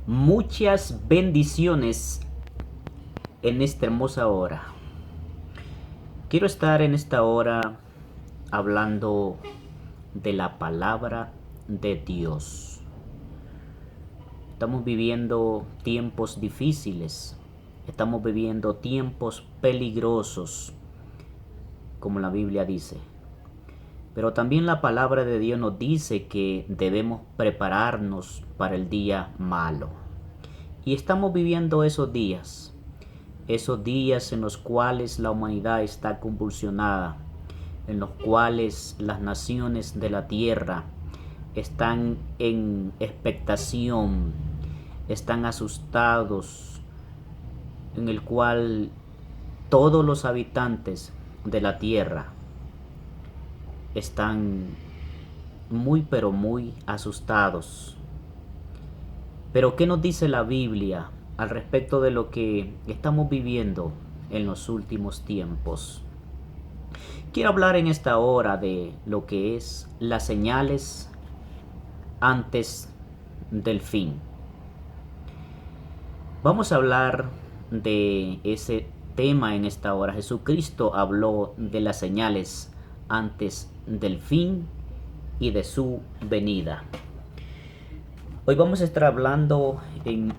Muchas bendiciones en esta hermosa hora. Quiero estar en esta hora hablando de la palabra de Dios. Estamos viviendo tiempos difíciles. Estamos viviendo tiempos peligrosos, como la Biblia dice. Pero también la palabra de Dios nos dice que debemos prepararnos para el día malo. Y estamos viviendo esos días en los cuales la humanidad está convulsionada, en los cuales las naciones de la tierra están en expectación, están asustados, en el cual todos los habitantes de la tierra están muy pero muy asustados. Pero ¿qué nos dice la Biblia al respecto de lo que estamos viviendo en los últimos tiempos? Quiero hablar en esta hora de lo que es las señales antes del fin. Vamos a hablar de ese tema en esta hora. Jesucristo habló de las señales antes del fin y de su venida. Hoy vamos a estar hablando en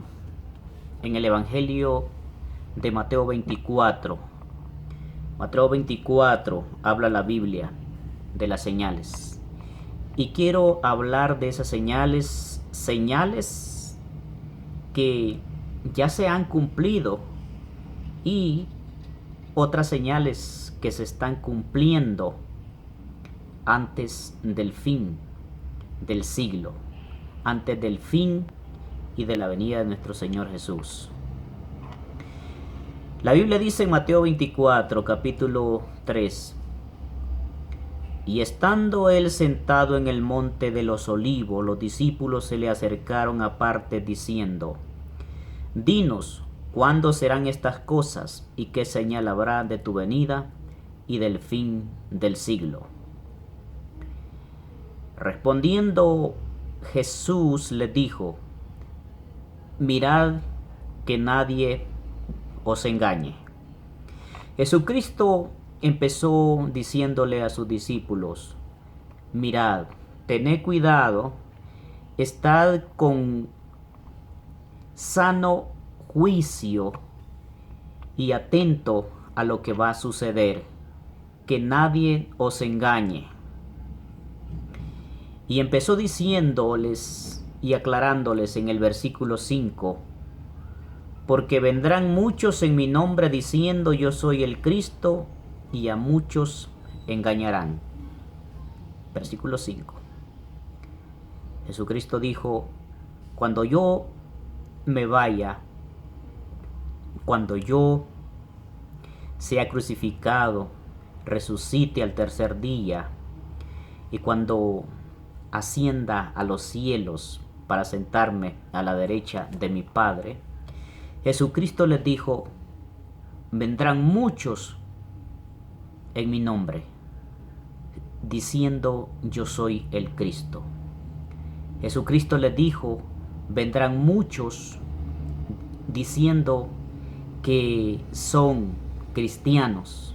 el Evangelio de Mateo 24. Mateo 24 habla la Biblia de las señales. Y quiero hablar de esas señales que ya se han cumplido y otras señales que se están cumpliendo antes del fin del siglo, antes del fin y de la venida de nuestro Señor Jesús. La Biblia dice en Mateo 24, capítulo 3: Y estando él sentado en el monte de los olivos, los discípulos se le acercaron aparte diciendo: Dinos, ¿cuándo serán estas cosas? ¿Y qué señal habrá de tu venida y del fin del siglo? Respondiendo Jesús les dijo: Mirad que nadie os engañe. Jesucristo empezó diciéndole a sus discípulos: mirad, tened cuidado, estad con sano juicio y atento a lo que va a suceder, que nadie os engañe. Y empezó diciéndoles y aclarándoles en el versículo 5: porque vendrán muchos en mi nombre diciendo yo soy el Cristo, y a muchos engañarán. Versículo 5. Jesucristo dijo: cuando yo me vaya, cuando yo sea crucificado, resucite al tercer día, y cuando ascienda a los cielos para sentarme a la derecha de mi Padre, Jesucristo les dijo: vendrán muchos en mi nombre diciendo yo soy el Cristo. Jesucristo les dijo: vendrán muchos diciendo que son cristianos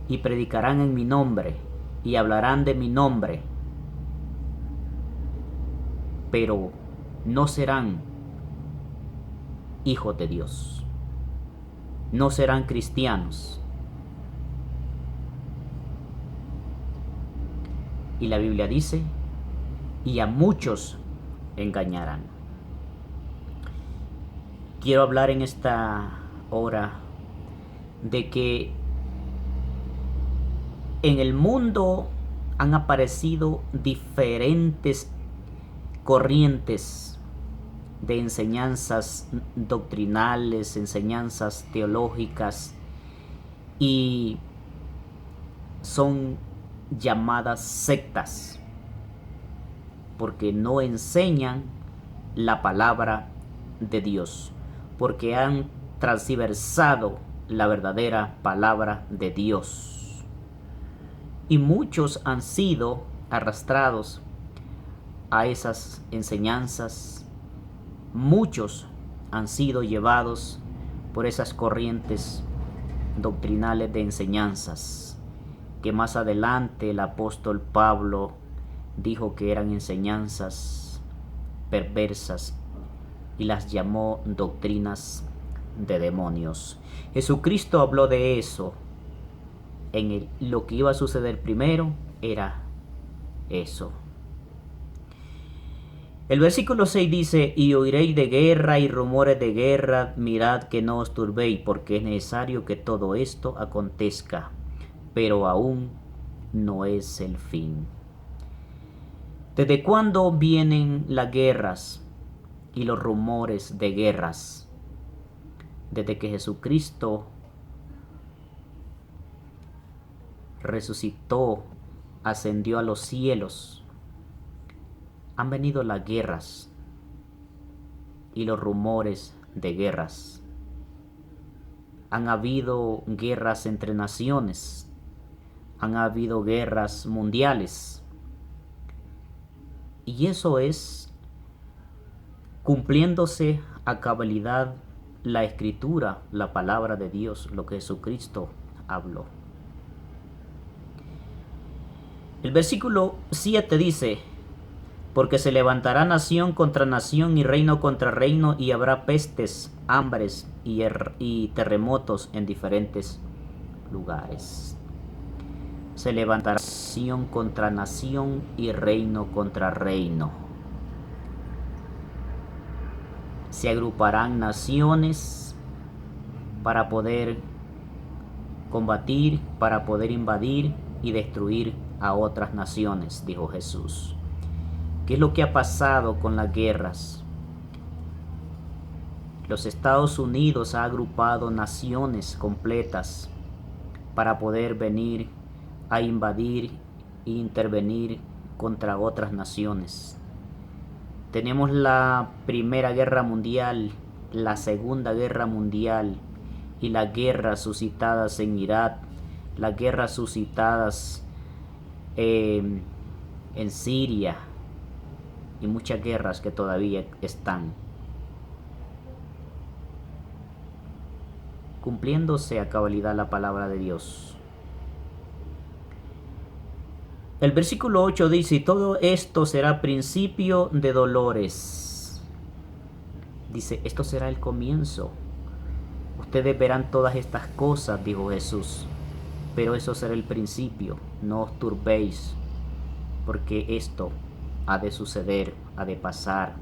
y predicarán en mi nombre y hablarán de mi nombre, pero no serán hijos de Dios, no serán cristianos. Y la Biblia dice: y a muchos engañarán. Quiero hablar en esta hora de que en el mundo han aparecido diferentes corrientes de enseñanzas doctrinales, enseñanzas teológicas, y son llamadas sectas porque no enseñan la palabra de Dios, porque han transversado la verdadera palabra de Dios, y muchos han sido arrastrados a esas enseñanzas muchos han sido llevados por esas corrientes doctrinales de enseñanzas que más adelante el apóstol Pablo dijo que eran enseñanzas perversas y las llamó doctrinas de demonios. Jesucristo habló de eso. Lo que iba a suceder primero era eso. El versículo 6 dice: y oiréis de guerra y rumores de guerra, mirad que no os turbéis, porque es necesario que todo esto acontezca, pero aún no es el fin. ¿Desde cuándo vienen las guerras y los rumores de guerras? Desde que Jesucristo resucitó, ascendió a los cielos, han venido las guerras y los rumores de guerras. Han habido guerras entre naciones, han habido guerras mundiales, y eso es cumpliéndose a cabalidad la escritura, la palabra de Dios, lo que Jesucristo habló. El versículo 7 dice: porque se levantará nación contra nación y reino contra reino, y habrá pestes, hambres y terremotos en diferentes lugares. Se levantará nación contra nación y reino contra reino. Se agruparán naciones para poder combatir, para poder invadir y destruir a otras naciones, dijo Jesús. ¿Qué es lo que ha pasado con las guerras? Los Estados Unidos ha agrupado naciones completas para poder venir a invadir e intervenir contra otras naciones. Tenemos la Primera Guerra Mundial, la Segunda Guerra Mundial y las guerras suscitadas en Irak, las guerras suscitadas en Siria, y muchas guerras que todavía están cumpliéndose a cabalidad la palabra de Dios. El versículo 8 dice: y todo esto será principio de dolores. Dice, esto será el comienzo. Ustedes verán todas estas cosas, dijo Jesús, pero eso será el principio. No os turbéis, porque esto ha de suceder, ha de pasar,